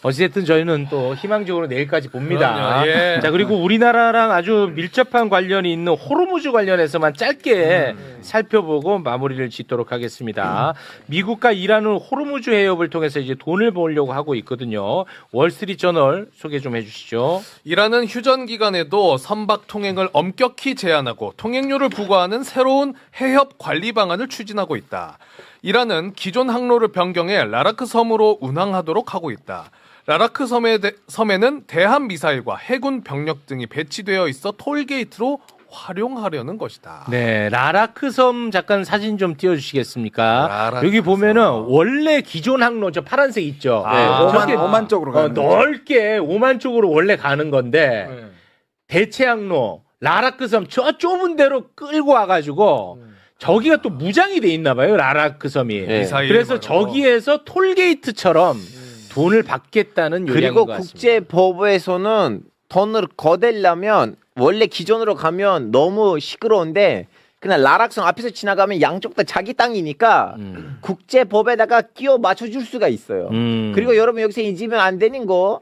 Speaker 8: 어찌됐든 저희는 또 희망적으로 내일까지 봅니다. 자, 그리고 우리나라랑 아주 밀접한 관련이 있는 호르무즈 관련해서만 짧게 살펴보고 마무리를 짓도록 하겠습니다. 미국과 이란은 호르무즈 해협을 통해서 이제 돈을 벌려고 하고 있거든요. 월스트리트저널 소개 좀 해주시죠.
Speaker 9: 이란은 휴전 기간에도 선박 통행을 엄격히 제한하고 통행료를 부과하는 새로운 해협 관리 방안을 추진하고 있다. 이란은 기존 항로를 변경해 라라크 섬으로 운항하도록 하고 있다. 라라크 섬에는 대한 미사일과 해군 병력 등이 배치되어 있어 톨게이트로 활용하려는 것이다.
Speaker 8: 네, 라라크 섬 잠깐 사진 좀 띄워주시겠습니까? 여기 보면은 원래 기존 항로 저 파란색 있죠.
Speaker 10: 오만 쪽으로 가는
Speaker 8: 넓게 오만 쪽으로 원래 가는 건데 대체 항로 라라크 섬 저 좁은 데로 끌고 와가지고. 저기가 또 무장이 돼 있나 봐요. 라라크 섬이. 그래서 저기에서 톨게이트처럼 돈을 받겠다는 요량인 것
Speaker 11: 그리고
Speaker 8: 같습니다.
Speaker 11: 국제법에서는 돈을 거대려면 원래 기존으로 가면 너무 시끄러운데 그냥 라락섬 앞에서 지나가면 양쪽 다 자기 땅이니까 국제법에다가 끼워 맞춰줄 수가 있어요. 그리고 여러분 여기서 잊으면 안 되는 거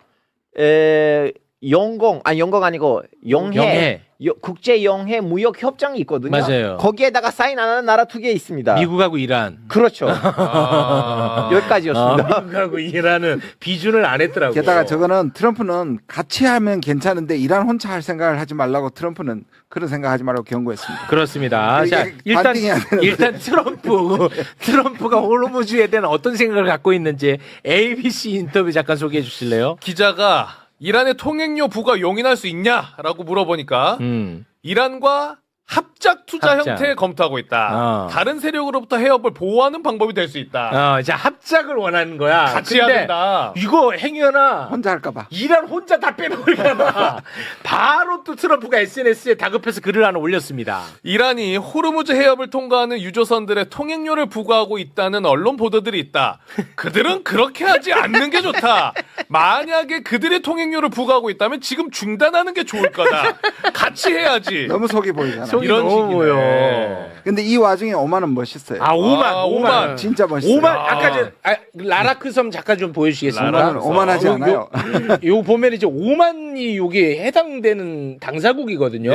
Speaker 11: 영공 아니고 영해. 국제 영해 무역 협정이 있거든요.
Speaker 8: 맞아요.
Speaker 11: 거기에다가 사인 안 하는 나라 2개 있습니다.
Speaker 8: 미국하고 이란.
Speaker 11: 그렇죠. 여기까지였습니다.
Speaker 8: 미국하고 이란은 비준을 안 했더라고요.
Speaker 10: 게다가 저거는 트럼프는 같이 하면 괜찮은데 이란 혼자 할 생각을 하지 말라고 트럼프는 그런 생각하지 말라고 경고했습니다.
Speaker 8: 그렇습니다. 자, 일단 트럼프가 호르무즈에 대한 어떤 생각을 갖고 있는지 ABC 인터뷰 잠깐 소개해 주실래요?
Speaker 9: 기자가 이란의 통행료 부과 용인할 수 있냐라고 물어보니까 이란과 합작 투자 형태에 검토하고 있다. 다른 세력으로부터 해협을 보호하는 방법이 될 수 있다.
Speaker 8: 자, 합작을 원하는 거야.
Speaker 9: 같이 해야 된다.
Speaker 8: 이거 행여나
Speaker 10: 혼자 할까봐.
Speaker 8: 이란 혼자 다 빼버릴까봐. 바로 또 트럼프가 SNS에 다급해서 글을 하나 올렸습니다.
Speaker 9: 이란이 호르무즈 해협을 통과하는 유조선들의 통행료를 부과하고 있다는 언론 보도들이 있다. 그들은 그렇게 하지 않는 게 좋다. 만약에 그들의 통행료를 부과하고 있다면 지금 중단하는 게 좋을 거다. 같이 해야지.
Speaker 10: 너무 속이 보이잖아.
Speaker 9: 이런 식이에요.
Speaker 10: 근데 이 와중에 오만은 멋있어요.
Speaker 8: 5만.
Speaker 10: 진짜 멋있어요.
Speaker 8: 5만. 아까 라라크 섬 잠깐 좀 보여주시겠습니까?
Speaker 10: 오만하지 않아요.
Speaker 8: 요 보면 이제 오만이 요게 해당되는 당사국이거든요.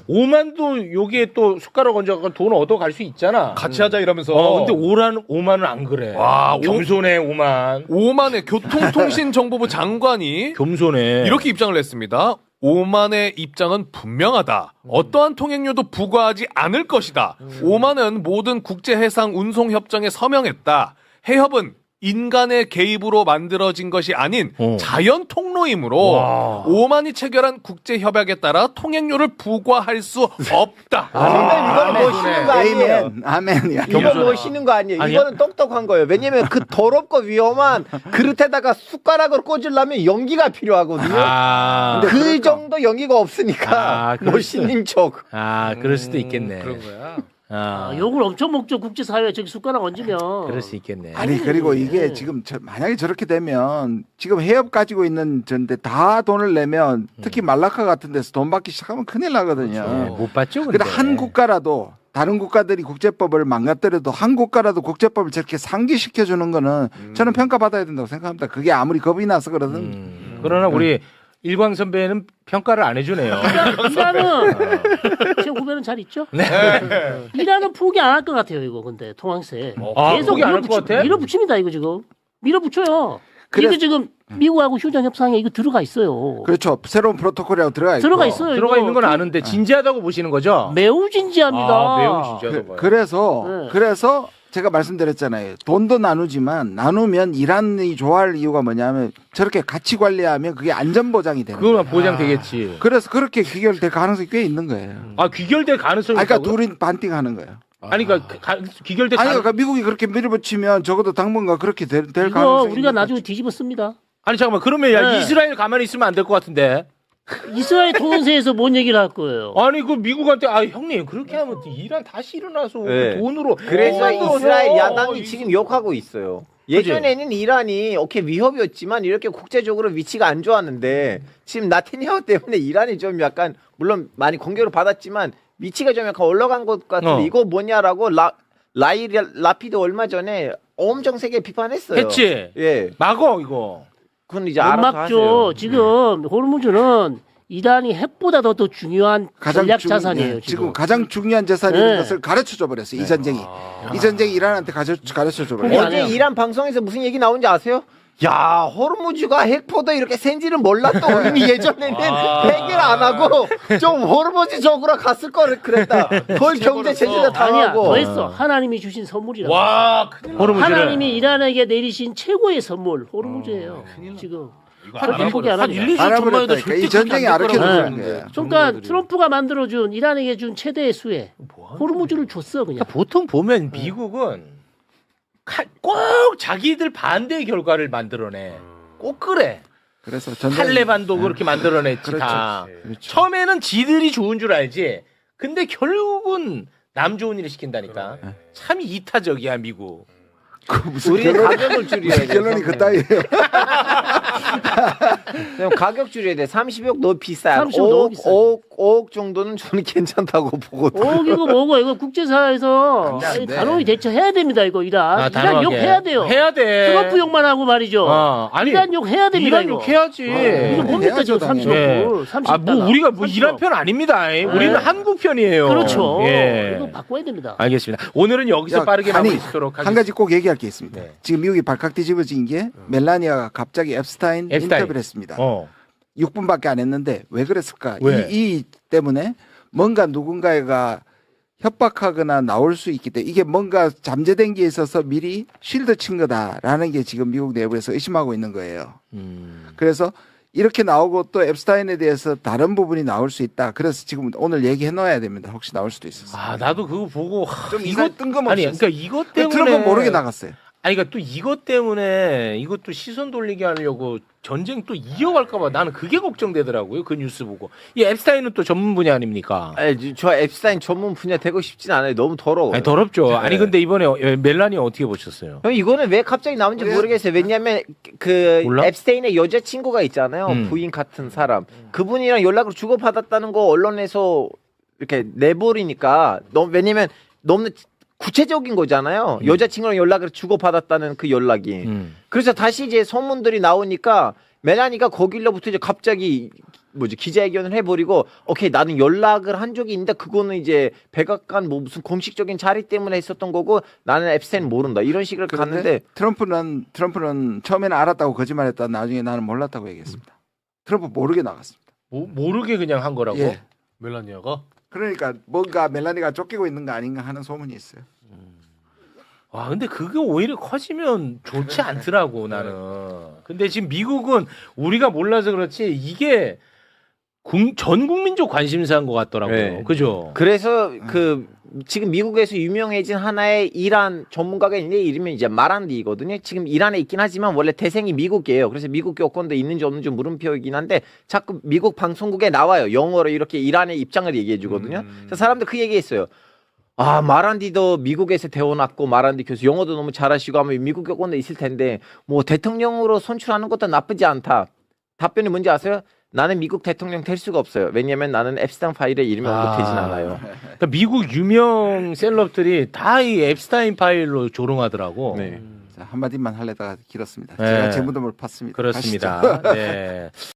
Speaker 8: 5만도 요게 또 숟가락 얹어서 돈 얻어 갈 수 있잖아.
Speaker 9: 같이 하자 이러면서.
Speaker 8: 근데 5만은 안 그래. 와, 겸손해 5만.
Speaker 9: 5만의 교통통신정보부 장관이
Speaker 8: 겸손해.
Speaker 9: 이렇게 입장을 냈습니다. 오만의 입장은 분명하다. 어떠한 통행료도 부과하지 않을 것이다. 오만은 모든 국제해상 운송협정에 서명했다. 해협은 인간의 개입으로 만들어진 것이 아닌 자연 통로이므로
Speaker 8: 와.
Speaker 9: 오만이 체결한 국제협약에 따라 통행료를 부과할 수 없다.
Speaker 11: 이건 멋있는 거 아니에요.
Speaker 10: 아멘.
Speaker 11: 이건 멋있는 거 아니에요. 이거는 똑똑한 거예요. 왜냐면 그 더럽고 위험한 그릇에다가 숟가락을 꽂으려면 연기가 필요하거든요. 그 정도 연기가 없으니까 멋있는 척.
Speaker 8: 그럴 수도 있겠네.
Speaker 9: 그런 거야.
Speaker 12: 욕을 엄청 먹죠. 국제사회에 저기 숟가락 얹으면.
Speaker 8: 그럴 수 있겠네.
Speaker 10: 아니 그리고 이게 지금 만약에 저렇게 되면 지금 해협 가지고 있는 전데 다 돈을 내면 특히 말라카 같은 데서 돈 받기 시작하면 큰일 나거든요.
Speaker 8: 그렇죠. 못 받죠. 근데
Speaker 10: 한 국가라도 다른 국가들이 국제법을 망가뜨려도 한 국가라도 국제법을 저렇게 상기시켜 주는 거는 저는 평가받아야 된다고 생각합니다. 그게 아무리 겁이 나서 그러든.
Speaker 8: 그러나 우리 일광 선배는 평가를 안 해주네요.
Speaker 12: 이란은 제 후배는 잘 있죠?
Speaker 8: 네.
Speaker 12: 이란은 포기 안 할 것 같아요. 이거 근데 통항세 계속
Speaker 8: 포기 안 할 것 같아?
Speaker 12: 밀어붙입니다. 이거 지금 밀어붙여요. 이게 지금 미국하고 휴전 협상에 이거 들어가 있어요.
Speaker 10: 그렇죠. 새로운 프로토콜이라고 들어가
Speaker 12: 있어요.
Speaker 8: 들어가 있는 건 아는데 진지하다고 보시는 거죠?
Speaker 12: 매우 진지합니다.
Speaker 8: 매우 진지하다고.
Speaker 10: 그래서 제가 말씀드렸잖아요. 돈도 나누지만 나누면 이란이 좋아할 이유가 뭐냐면 저렇게 같이 관리하면 그게 안전 보장이 되는 거예요.
Speaker 8: 그건 보장되겠지.
Speaker 10: 그래서 그렇게 귀결될 가능성이 꽤 있는 거예요.
Speaker 8: 귀결될 가능성이
Speaker 10: 그러니까
Speaker 8: 있다고요?
Speaker 10: 둘이 반띵하는 거예요.
Speaker 8: 아니 그러니까 귀결될
Speaker 10: 그러니까 미국이 그렇게 밀어붙이면 적어도 당분간 그렇게 될
Speaker 12: 이거
Speaker 10: 가능성이
Speaker 12: 우리가 나중에 뒤집어 씁니다.
Speaker 8: 아니 잠깐만 그러면 이스라엘 가만히 있으면 안 될 것 같은데.
Speaker 12: 이스라엘 통행세에서 뭔 얘기를 할 거예요?
Speaker 8: 아니 그 미국한테 형님 그렇게 하면 이란 다시 일어나서 돈으로
Speaker 11: 그래서 이스라엘 야당이 지금 욕하고 있어요. 예전에는 이란이 위협이었지만 이렇게 국제적으로 위치가 안 좋았는데 지금 나타냐후 때문에 이란이 좀 약간 물론 많이 공격을 받았지만 위치가 좀 약간 올라간 것 같은데 이거 뭐냐라고 라피드 얼마 전에 엄청 세게 비판했어요.
Speaker 8: 했지.
Speaker 11: 예.
Speaker 8: 막어 이거.
Speaker 11: 그건 이제 알아서 하세요.
Speaker 12: 지금 호르무즈는 이란이 핵보다 더 중요한 전략 자산이에요.
Speaker 10: 지금 가장 중요한 재산인 것을 가르쳐줘 버렸어요. 이 전쟁이. 이 전쟁이 이란한테 가르쳐줘 버렸어요.
Speaker 11: 어제 이란 방송에서 무슨 얘기 나온지 아세요? 야, 호르무즈가 핵포도 이렇게 센지는 몰랐다. 이미 예전에는 핵을 안 하고 좀 호르무즈 적으로 갔을 거를 그랬다. 그걸 경제 제재도 당하고.
Speaker 12: 아니야, 더했어. 하나님이 주신 선물이라고.
Speaker 8: 와,
Speaker 12: 하나님이 이란에게 내리신 최고의 선물 호르무즈예요. 지금. 포기 안 합니다.
Speaker 10: 알아버렸다니까. 이 전쟁이 알아켜주는 거예요.
Speaker 12: 그러니까 트럼프가 만들어준 이란에게 준 최대의 수혜 호르무즈를 줬어 그냥.
Speaker 8: 보통 보면 미국은 꼭 자기들 반대의 결과를 만들어내. 꼭 그래.
Speaker 10: 그래서
Speaker 8: 탈레반도 그렇게 만들어냈지. 다.
Speaker 10: 그렇죠.
Speaker 8: 처음에는 지들이 좋은 줄 알지. 근데 결국은 남 좋은 일을 시킨다니까. 참 이타적이야 미국.
Speaker 11: 우리는 가격을 줄여야 돼.
Speaker 10: 결론이 그따위예요.
Speaker 11: 가격 줄여야 돼. 30억 너무 비싸요.
Speaker 12: 30억 너무 비싸.
Speaker 11: 5억 정도는 저는 괜찮다고 보거든요.
Speaker 12: 5억 이거 뭐고 이거 국제사회에서 단호히 대처해야 됩니다. 이거 이란 욕 해야 돼요.
Speaker 8: 해야 돼.
Speaker 12: 트럼프 욕만 하고 말이죠. 이란 욕 해야 됩니다.
Speaker 8: 이란 욕 해야지.
Speaker 12: 이거 뭡니까 저 30억. 30억.
Speaker 8: 우리가 이란 편 아닙니다. 우리는 한국 편이에요.
Speaker 12: 그렇죠. 이거 바꿔야 됩니다.
Speaker 8: 알겠습니다. 오늘은 여기서 빠르게 마무리 짓도록 하겠습니다.
Speaker 10: 한 가지 꼭 얘기할 게 있습니다. 지금 미국이 발칵 뒤집어진 게 멜라니아가 갑자기 앱스타인 인터뷰를 했습니다. 6분밖에 안 했는데 왜 그랬을까? 이 때문에 뭔가 누군가가 협박하거나 나올 수 있기 때문에 이게 뭔가 잠재된 게 있어서 미리 쉴드 친 거다라는 게 지금 미국 내부에서 의심하고 있는 거예요. 그래서 이렇게 나오고 또 앱스타인에 대해서 다른 부분이 나올 수 있다. 그래서 지금 오늘 얘기해 놓아야 됩니다. 혹시 나올 수도 있었어요.
Speaker 8: 나도 그거 보고
Speaker 10: 좀 이거 뜬금없이.
Speaker 8: 아니 그러니까 이것 때문에
Speaker 10: 트럼프 모르게 나갔어요.
Speaker 8: 아니 그러니까 또 이것 때문에 이것도 시선 돌리게 하려고 전쟁 또 이어갈까봐 나는 그게 걱정되더라고요. 그 뉴스 보고. 이 앱스타인은 또 전문 분야 아닙니까?
Speaker 11: 아니, 저 앱스타인 전문 분야 되고 싶진 않아요. 너무 더러워요.
Speaker 8: 아니, 더럽죠. 아니 근데 이번에 멜라니아 어떻게 보셨어요?
Speaker 11: 형 이거는 왜 갑자기 나온지 모르겠어요. 왜냐하면
Speaker 8: 몰라?
Speaker 11: 앱스타인의 여자친구가 있잖아요. 부인 같은 사람. 그분이랑 연락을 주고받았다는 거 언론에서 이렇게 내버리니까 왜냐면 너무 구체적인 거잖아요. 여자친구랑 연락을 주고받았다는 그 연락이. 그래서 다시 이제 소문들이 나오니까 멜라니가 거길로부터 이제 갑자기 기자회견을 해버리고 오케이 나는 연락을 한 적이 있는데 그거는 이제 백악관 무슨 공식적인 자리 때문에 했었던 거고 나는 앱스타인 모른다 이런 식으로 갔는데
Speaker 10: 트럼프는 처음에는 알았다고 거짓말했다 나중에 나는 몰랐다고 얘기했습니다. 트럼프 모르게 나갔습니다.
Speaker 8: 모르게 그냥 한 거라고?
Speaker 10: 예.
Speaker 9: 멜라니아가?
Speaker 10: 그러니까 뭔가 멜라니가 쫓기고 있는 거 아닌가 하는 소문이 있어요.
Speaker 8: 와, 근데 그게 오히려 커지면 좋지 않더라고, 나는. 근데 지금 미국은 우리가 몰라서 그렇지, 이게 전 국민적 관심사인 것 같더라고요.
Speaker 11: 네.
Speaker 8: 그죠?
Speaker 11: 그래서 지금 미국에서 유명해진 하나의 이란 전문가가 있는데 이름이 이제 마란디거든요. 지금 이란에 있긴 하지만 원래 태생이 미국이에요. 그래서 미국 여권도 있는지 없는지 물음표이긴 한데 자꾸 미국 방송국에 나와요. 영어로 이렇게 이란의 입장을 얘기해 주거든요. 그래서 사람들 그 얘기했어요. 아, 마란디도 미국에서 태어났고 마란디 교수 영어도 너무 잘하시고 아마 미국 여권도 있을 텐데 뭐 대통령으로 선출하는 것도 나쁘지 않다. 답변이 뭔지 아세요? 나는 미국 대통령 될 수가 없어요. 왜냐하면 나는 앱스타인 파일에 이름이 언급되진 않아요.
Speaker 8: 그러니까 미국 유명 셀럽들이 다 이 앱스타인 파일로 조롱하더라고.
Speaker 11: 네.
Speaker 10: 자, 한마디만 하려다가 길었습니다.
Speaker 8: 네.
Speaker 10: 제가 제 무덤을 팠습니다.
Speaker 8: 그렇습니다.
Speaker 10: 가시죠.
Speaker 8: 네.